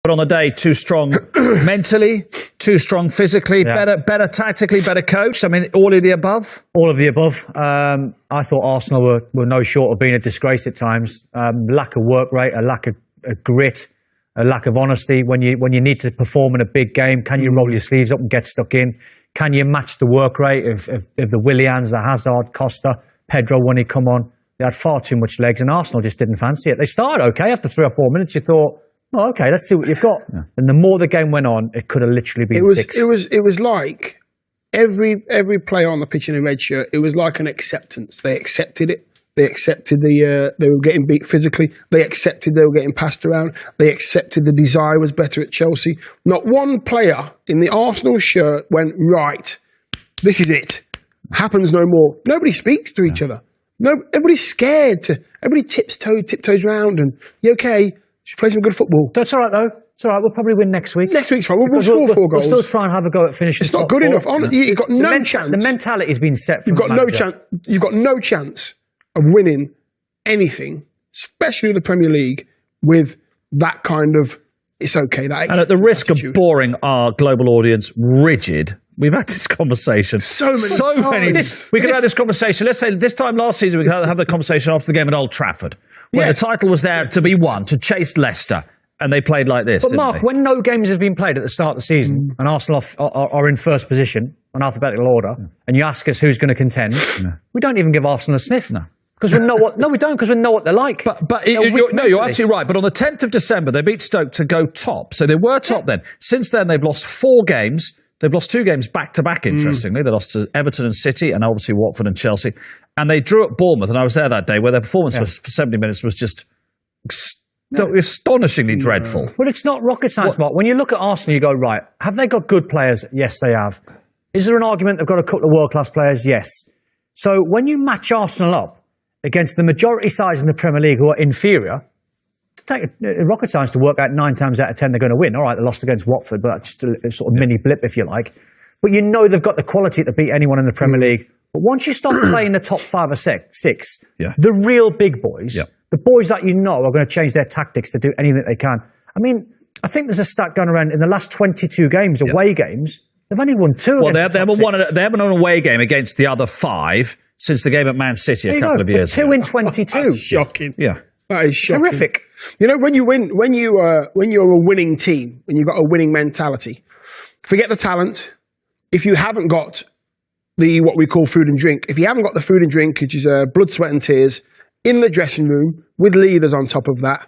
But on the day, too strong mentally, too strong physically, better tactically, better coached. I mean, all of the above? All of the above. I thought Arsenal were no short of being a disgrace at times. Lack of work rate, a lack of grit, a lack of honesty. When you need to perform in a big game, can you roll your sleeves up and get stuck in? Can you match the work rate of the Willians, the Hazard, Costa, Pedro when he come on? They had far too much legs, and Arsenal just didn't fancy it. They started okay. After 3 or 4 minutes, you thought, oh, okay, let's see what you've got. Yeah. And the more the game went on, it could have literally been 6. It was like every player on the pitch in a red shirt, it was like an acceptance. They accepted it. They accepted they were getting beat physically. They accepted they were getting passed around. They accepted the desire was better at Chelsea. Not one player in the Arsenal shirt went, right, this is it. Happens no more. Nobody speaks to each other. No, everybody's scared. Everybody tiptoes around and, you okay? Should play some good football. That's all right, though. It's all right. We'll probably win next week. Next week's fine. We'll score 4 goals. We'll still try and have a go at finishing. It's not good enough. You've got no chance. The mentality's been set from You've got no chance. You've got no chance of winning anything, especially the Premier League, with that kind of, it's okay. That and at the risk of boring our global audience rigid, we've had this conversation so many times. We could have had this conversation. Let's say this time last season, we could have the conversation after the game at Old Trafford, where the title was there to be won, to chase Leicester, and they played like this. But Mark, when no games have been played at the start of the season, and Arsenal are in first position on alphabetical order, and you ask us who's going to contend, we don't even give Arsenal a sniff. Because we know what. No, we don't. Because we know what they're like. You're absolutely right. But on the 10th of December, they beat Stoke to go top. So they were top then. Since then, they've lost 4 games. They've lost 2 games back to back. Interestingly, they lost to Everton and City, and obviously Watford and Chelsea. And they drew at Bournemouth. And I was there that day, where their performance for 70 minutes was just astonishingly dreadful. But it's not rocket science, Mark. When you look at Arsenal, you go, right, have they got good players? Yes, they have. Is there an argument they've got a couple of world-class players? Yes. So when you match Arsenal up against the majority sides in the Premier League who are inferior, to take rocket science to work out 9 times out of 10 they're going to win. All right, they lost against Watford, but that's just a sort of mini blip, if you like. But you know they've got the quality to beat anyone in the Premier League. But once you start playing the top 5 or 6, the real big boys, the boys that you know are going to change their tactics to do anything they can. I mean, I think there's a stat going around in the last 22 games, away games, they've only won 2 against the top 6. They haven't won an away game against the other 5 since the game at Man City a couple of years ago. 2 in 22. That's shocking. Yeah. That is shocking. Terrific. You know, when you're a winning team, when you've got a winning mentality, forget the talent. If you haven't got what we call food and drink, if you haven't got the food and drink, which is blood, sweat and tears, in the dressing room, with leaders on top of that,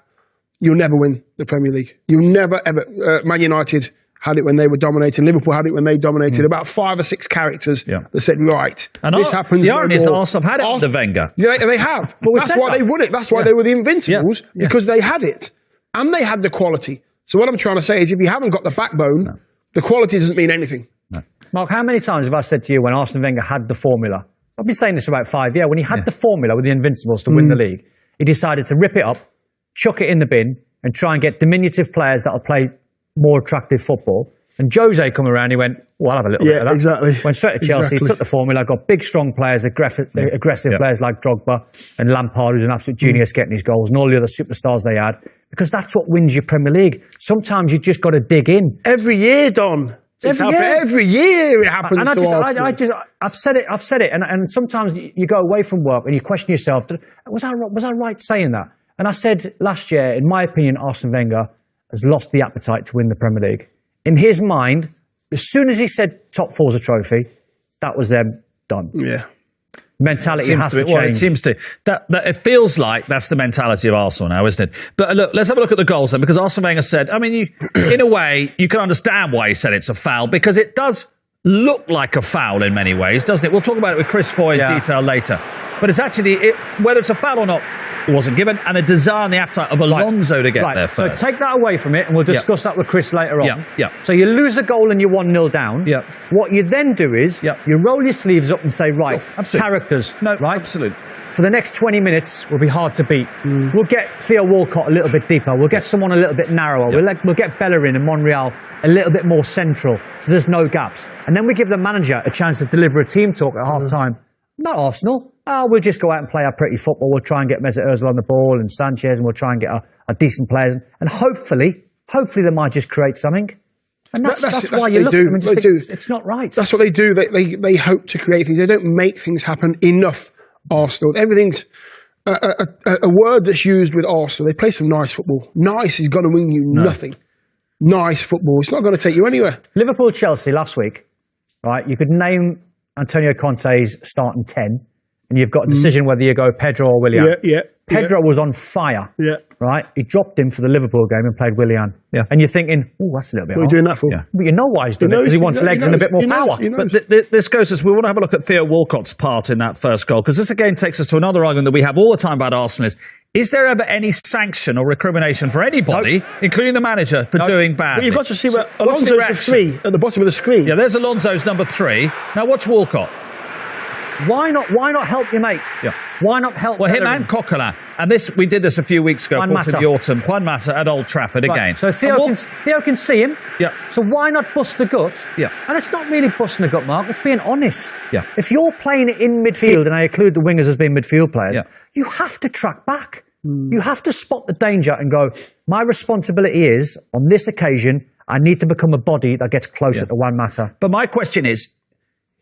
you'll never win the Premier League. You'll never, ever. Man United had it when they were dominating. Liverpool had it when they dominated. About 5 or 6 characters that said, right, and this happens. The irony is Arsenal have had it under Wenger. Yeah, they have. But that's why they won it. That's why they were the Invincibles, because they had it. And they had the quality. So what I'm trying to say is if you haven't got the backbone, the quality doesn't mean anything. No. Mark, how many times have I said to you when Arsene Wenger had the formula? I've been saying this for about 5 years. When he had the formula with the Invincibles to win the league, he decided to rip it up, chuck it in the bin, and try and get diminutive players that'll play more attractive football. And Jose come around, he went, well, I'll have a little bit of that. Exactly. Went straight to Chelsea, took the formula, got big, strong players, aggressive players like Drogba and Lampard, who's an absolute genius getting his goals, and all the other superstars they had, because that's what wins your Premier League. Sometimes you just got to dig in. Every year, Don. Every year it happens. And I've said it. And sometimes you go away from work and you question yourself, was I right saying that? And I said last year, in my opinion, Arsene Wenger has lost the appetite to win the Premier League. In his mind, as soon as he said top 4's a trophy, that was them done. Yeah. Mentality has to change. Well, it seems to. That it feels like that's the mentality of Arsenal now, isn't it? But look, let's have a look at the goals then, because Arsene Wenger said, I mean, in a way, you can understand why he said it's a foul, because it does look like a foul in many ways, doesn't it? We'll talk about it with Chris Foy in detail later. But it's actually, whether it's a foul or not, it wasn't given, and a desire and the appetite of Alonso to get there first. So take that away from it, and we'll discuss that with Chris later on. Yeah. So you lose a goal and you're 1-0 down. Yeah. What you then do is you roll your sleeves up and say, right, characters. No, right? Absolutely. For the next 20 minutes, will be hard to beat. We'll get Theo Walcott a little bit deeper. We'll get someone a little bit narrower. We'll get Bellerin and Monreal a little bit more central, so there's no gaps. And then we give the manager a chance to deliver a team talk at half-time. Not Arsenal. We'll just go out and play our pretty football. We'll try and get Mesut Ozil on the ball and Sanchez, and we'll try and get our decent players. And hopefully, hopefully they might just create something. And that's why what you they look do. at them and just They think, do. it's not right. That's what they do. They hope to create things. They don't make things happen enough, Arsenal. Everything's a word that's used with Arsenal. They play some nice football. Nice is going to win you nothing. Nice football. It's not going to take you anywhere. Liverpool-Chelsea last week, right? You could name Antonio Conte's starting 10, and you've got a decision whether you go Pedro or Willian. Yeah. Pedro was on fire, right? He dropped him for the Liverpool game and played Willian. Yeah. And you're thinking, oh, that's a little bit What are you doing that for? Yeah. Well, you know why he's doing it, because he wants legs and a bit more power. But this goes as we want to have a look at Theo Walcott's part in that first goal, because this again takes us to another argument that we have all the time about Arsenal is there ever any sanction or recrimination for anybody, including the manager, for doing badly? But you've got to see where What's the Alonso's the reaction? 3 at the bottom of the screen. Yeah, there's Alonso's number 3. Now watch Walcott. Why not help your mate? Yeah. Why not help Well, him Bellerin? and Coquelin. And we did this a few weeks ago, Juan of course, in Mata. the autumn. Juan Mata at Old Trafford again. So Theo can see him. Yeah. So why not bust the gut? Yeah. And it's not really busting the gut, Mark. It's being honest. Yeah. If you're playing in midfield, and I include the wingers as being midfield players, you have to track back. You have to spot the danger and go, my responsibility is, on this occasion, I need to become a body that gets closer to Juan Mata. But my question is,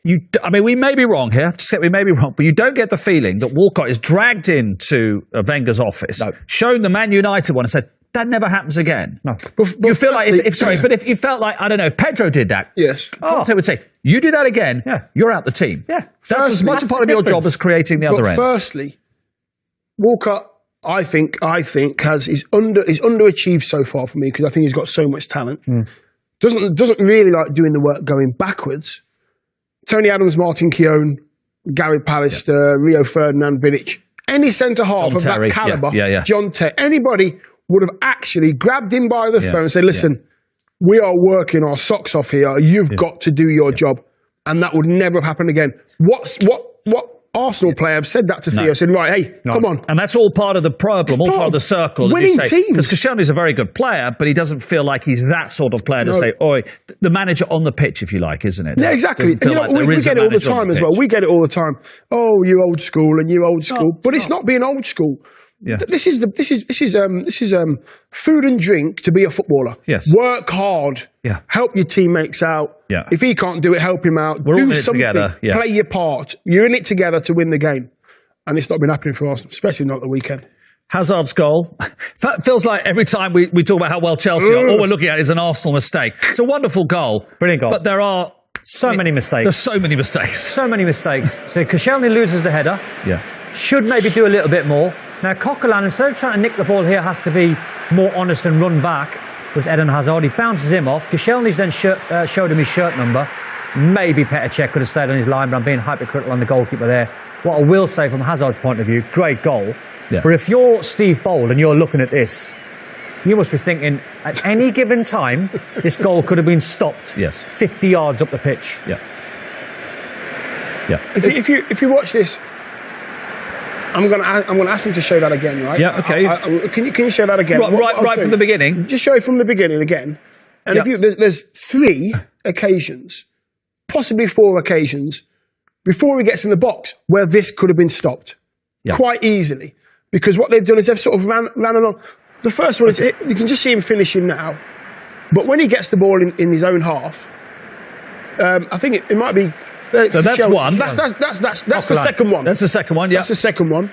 we may be wrong here. I have to say we may be wrong, but you don't get the feeling that Walcott is dragged into Wenger's office, shown the Man United one, and said that never happens again. No, you feel like if you felt like, I don't know, if Pedro did that, Yes, Conte would say, you do that again, you're out the team. Yeah, that's as much a part of your job as creating the other end. Firstly, Walcott, I think is underachieved so far for me, because I think he's got so much talent. Doesn't really like doing the work going backwards. Tony Adams, Martin Keown, Gary Pallister, Rio Ferdinand, Vidic, any centre half of that calibre, John Terry, anybody would have actually grabbed him by the throat and said, listen, we are working our socks off here. You've got to do your job. And that would never have happened again. What Arsenal player have said that to Theo, said, right, hey, come on. And that's all part of the problem, all part of the circle. Winning teams. Because Koscielny's a very good player, but he doesn't feel like he's that sort of player to say, oi, the manager on the pitch, if you like, isn't it? Yeah, exactly. And we get it all the time as well. We get it all the time. Oh, you old school and you old school. But it's not being old school. Yeah. This is food and drink to be a footballer. Yes. Work hard. Yeah. Help your teammates out. Yeah. If he can't do it, help him out. We're all do in it something. together. Yeah. Play your part. You're in it together to win the game. And it's not been happening for Arsenal, especially not the weekend. Hazard's goal. Feels like every time we talk about how well Chelsea are, all we're looking at is an Arsenal mistake. It's a wonderful goal. Brilliant goal. But there are so many mistakes. There's so many mistakes. So many mistakes. So Koscielny loses the header. Yeah. Should maybe do a little bit more. Now, Coquelin, instead of trying to nick the ball here, has to be more honest and run back with Eden Hazard. He bounces him off. Koscielny's then showed him his shirt number. Maybe Petr Cech could have stayed on his line, but I'm being hypercritical on the goalkeeper there. What I will say from Hazard's point of view, great goal. Yeah. But if you're Steve Bold and you're looking at this, you must be thinking, at any given time, this goal could have been stopped 50 yards up the pitch. Yeah. Yeah. If you watch this, I'm going to ask him to show that again, right? Yeah. Okay. Can you show that again? Right from the beginning. Just show it from the beginning again. And there's 3 occasions, possibly 4 occasions, before he gets in the box where this could have been stopped quite easily, because what they've done is they've sort of ran along. The first one is you can just see him finishing now, but when he gets the ball in his own half, I think it might be. So that's one. That's the second one. That's the second one. Yeah, that's the second one.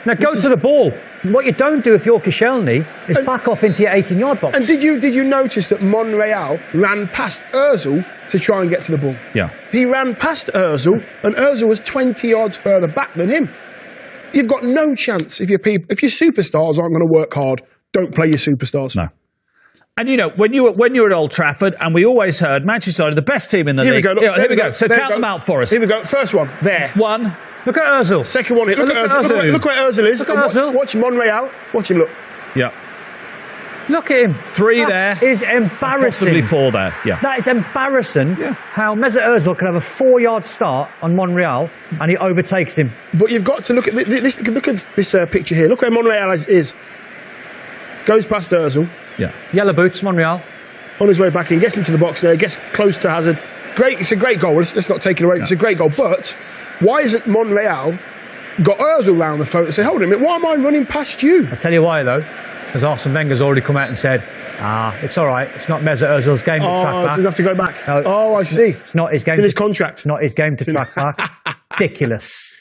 Now go to the ball. What you don't do if you're Koscielny is back off into your 18-yard box. And did you notice that Monreal ran past Ozil to try and get to the ball? Yeah. He ran past Ozil, and Ozil was 20 yards further back than him. You've got no chance if your superstars aren't going to work hard. Don't play your superstars. No. And when you're at Old Trafford, and we always heard Manchester United the best team in the league. Here we go. So count them out for us. Here we go. First one there. One. Look at Ozil. Second one here. Look at Ozil. Look where Ozil is. Look at Ozil. Watch Monreal. Watch him look. Yeah. Look at him. 3 there. That is embarrassing. Possibly 4 there. Yeah. That is embarrassing. Yeah. How Mesut Ozil can have a 4-yard start on Monreal and he overtakes him. But you've got to look at this. Look at this picture here. Look where Monreal is. Goes past Ozil. Yeah. Yellow boots, Monreal. On his way back in, gets into the box there, gets close to Hazard. Great. It's a great goal. Let's not take it away. It's a great goal. But why isn't Monreal got Ozil round the phone and say, hold on a minute, why am I running past you? I'll tell you why, though. Because Arsene Wenger's already come out and said, it's all right. It's not Mesut Ozil's game to track back. Does he have to go back? No, I see. It's not his game. It's in his contract. It's not his game to track back. Ridiculous.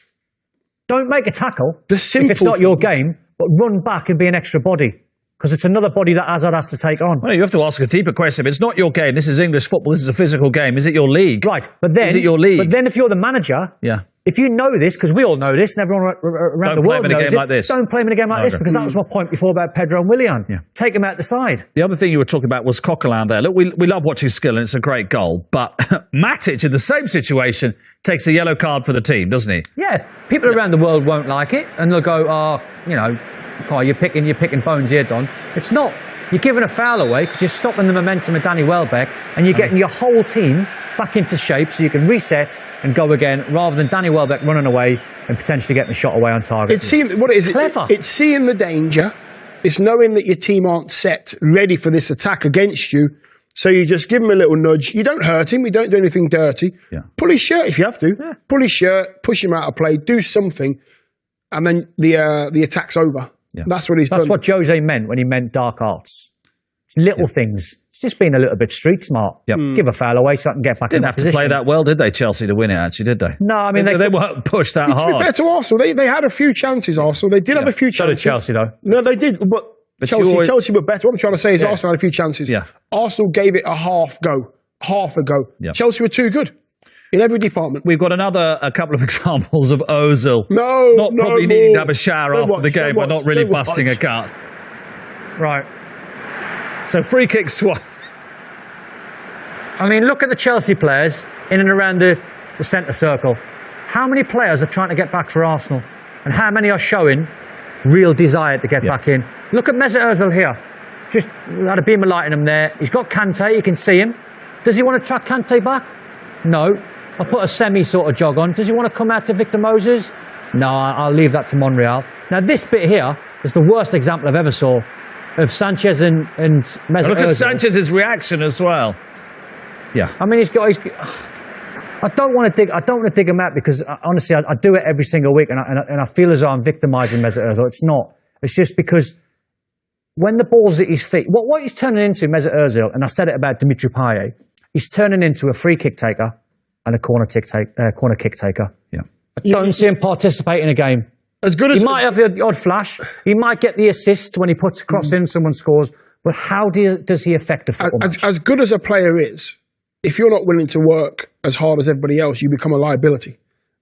Don't make a tackle if it's not your game, but run back and be an extra body. Because it's another body that Hazard has to take on. Well, you have to ask a deeper question. If it's not your game, this is English football, this is a physical game, is it your league? Right, but then... Is it your league? But then if you're the manager, if you know this, because we all know this, and everyone around the world knows it, don't play him in a game like this, because that was my point before about Pedro and Willian. Yeah. Take him out the side. The other thing you were talking about was Coquelin there. Look, we love watching skill, and it's a great goal. But Matic, in the same situation, takes a yellow card for the team, doesn't he? Yeah, people around the world won't like it, and they'll go, you're picking bones here, Don. It's not. You're giving a foul away because you're stopping the momentum of Danny Welbeck, and you're getting your whole team back into shape so you can reset and go again, rather than Danny Welbeck running away and potentially getting a shot away on target. It's seeing what it is. Clever. It's seeing the danger. It's knowing that your team aren't set ready for this attack against you. So you just give him a little nudge. You don't hurt him. You don't do anything dirty. Yeah. Pull his shirt if you have to. Yeah. Pull his shirt. Push him out of play. Do something, and then the attack's over. Yeah. That's what he's done. That's what Jose meant when he meant dark arts. It's little things. It's just being a little bit street smart. Yep. Give a foul away so I can get back in that position. Didn't have to play that well, did they, Chelsea, to win it, actually, did they? No, I mean... They weren't pushed that hard. To be fair to Arsenal, they had a few chances, Arsenal. They did have a few chances. So did Chelsea, though. No, they did, but Chelsea were better. What I'm trying to say is Arsenal had a few chances. Yeah. Arsenal gave it a half a go. Yep. Chelsea were too good in every department. We've got a couple of examples of Ozil Probably needing to have a shower after the game, but not really busting a gut. Right. So free kick swat. I mean, look at the Chelsea players in and around the centre circle. How many players are trying to get back for Arsenal? And how many are showing real desire to get back in? Look at Mesut Ozil here. Just had a beam of light in him there. He's got Kante, you can see him. Does he want to track Kante back? No. I'll put a semi sort of jog on. Does he want to come out to Victor Moses? No, I'll leave that to Monreal. Now this bit here is the worst example I've ever saw of Sanchez and Mesut Ozil. Look at Sanchez's reaction as well. Yeah. I mean, I don't want to dig him out because honestly, I do it every single week, and I feel as though I'm victimising Mesut Ozil. It's not. It's just because when the ball's at his feet, what he's turning into, Mesut Ozil, and I said it about Dimitri Payet, he's turning into a free kick taker and a corner kick taker. Yeah. I don't see him participate in a game. As good as he might have the odd flash, he might get the assist when he puts a cross in, someone scores. But how does he affect a football match? As good as a player is, if you're not willing to work as hard as everybody else, you become a liability.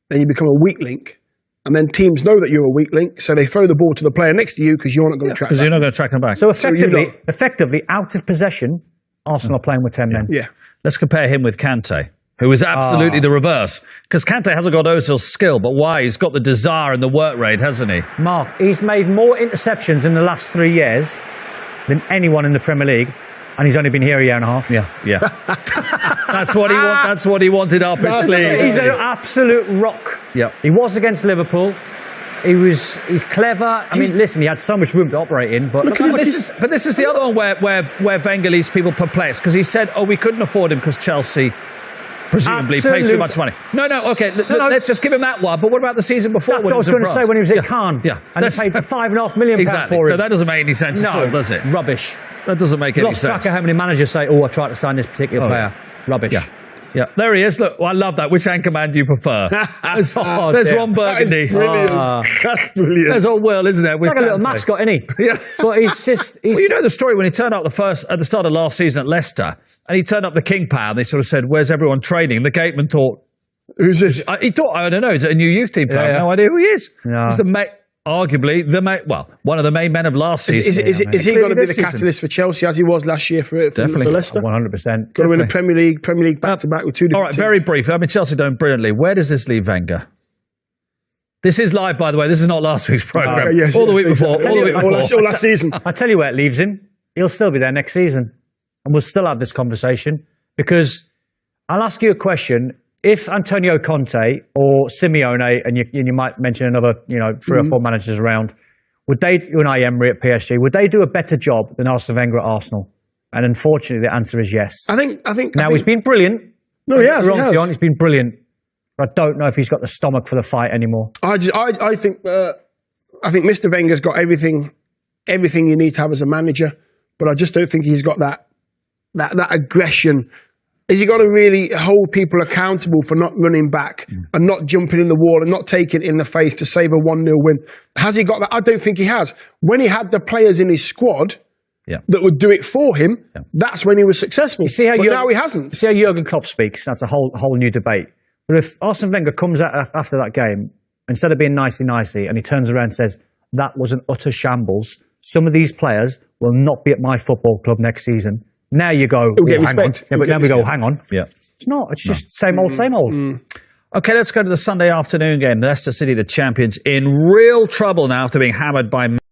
Then you become a weak link. And then teams know that you're a weak link, so they throw the ball to the player next to you because you're not going to track because you're not going to track them back. So effectively, out of possession, Arsenal are playing with 10 men. Yeah. Let's compare him with Kante, who is absolutely the reverse. Because Kante hasn't got Ozil's skill, but why? He's got the desire and the work rate, hasn't he? Mark, he's made more interceptions in the last 3 years than anyone in the Premier League. And he's only been here a year and a half. Yeah. That's what he wanted. That's what he wanted up his sleeve. He's an absolute rock. Yeah. He was against Liverpool. He's clever. I mean, listen, he had so much room to operate in. But this is the other one where Wenger leaves people perplexed because he said, we couldn't afford him because Chelsea presumably paid too much money. No, okay. Let's just give him that one. But what about the season before? That's what I was going to say when he was at Cannes. Yeah. And they paid £5.5 million for him. So that doesn't make any sense at all, does it? Rubbish. That doesn't make any sense. Lost track of how many managers say, I tried to sign this particular player. Rubbish. Yeah, there he is. Look, I love that. Which anchorman do you prefer? There's Ron Burgundy. That's brilliant. There's old Will, isn't it? He's like a little mascot, isn't he? Yeah. But he's just... Well, you know the story when he turned up at the start of last season at Leicester, and he turned up the King Power, and they sort of said, where's everyone training? And the gateman thought... Who's this? He thought, I don't know, is it a new youth team player? I have no idea who he is. No. He's arguably one of the main men of last season. Is he going to be the catalyst for Chelsea as he was last year for Leicester? 100%. Going to win the Premier League back-to-back with two different All right, very briefly. I mean, Chelsea doing brilliantly. Where does this leave Wenger? This is live, by the way. This is not last week's programme. All the week before. All last season. I tell you where it leaves him. He'll still be there next season. And we'll still have this conversation. Because I'll ask you a question. If Antonio Conte or Simeone, and you might mention another, 3 or 4 managers around, Unai Emery at PSG, would they do a better job than Arsene Wenger at Arsenal? And unfortunately, the answer is yes. I think. He's been brilliant. No, he has. He's been brilliant. But I don't know if he's got the stomach for the fight anymore. I think Mr. Wenger's got everything everything you need to have as a manager, but I just don't think he's got that aggression. Is he going to really hold people accountable for not running back and not jumping in the wall and not taking it in the face to save a 1-0 win? Has he got that? I don't think he has. When he had the players in his squad that would do it for him, that's when he was successful. But now he hasn't. See how Jurgen Klopp speaks? That's a whole new debate. But if Arsene Wenger comes out after that game, instead of being nicey-nicey, and he turns around and says, that was an utter shambles, some of these players will not be at my football club next season. Now you go, hang on. Yeah, but now we go, hang on. Yeah. It's not. It's just same old, same old. Okay, let's go to the Sunday afternoon game. Leicester City, the champions, in real trouble now after being hammered by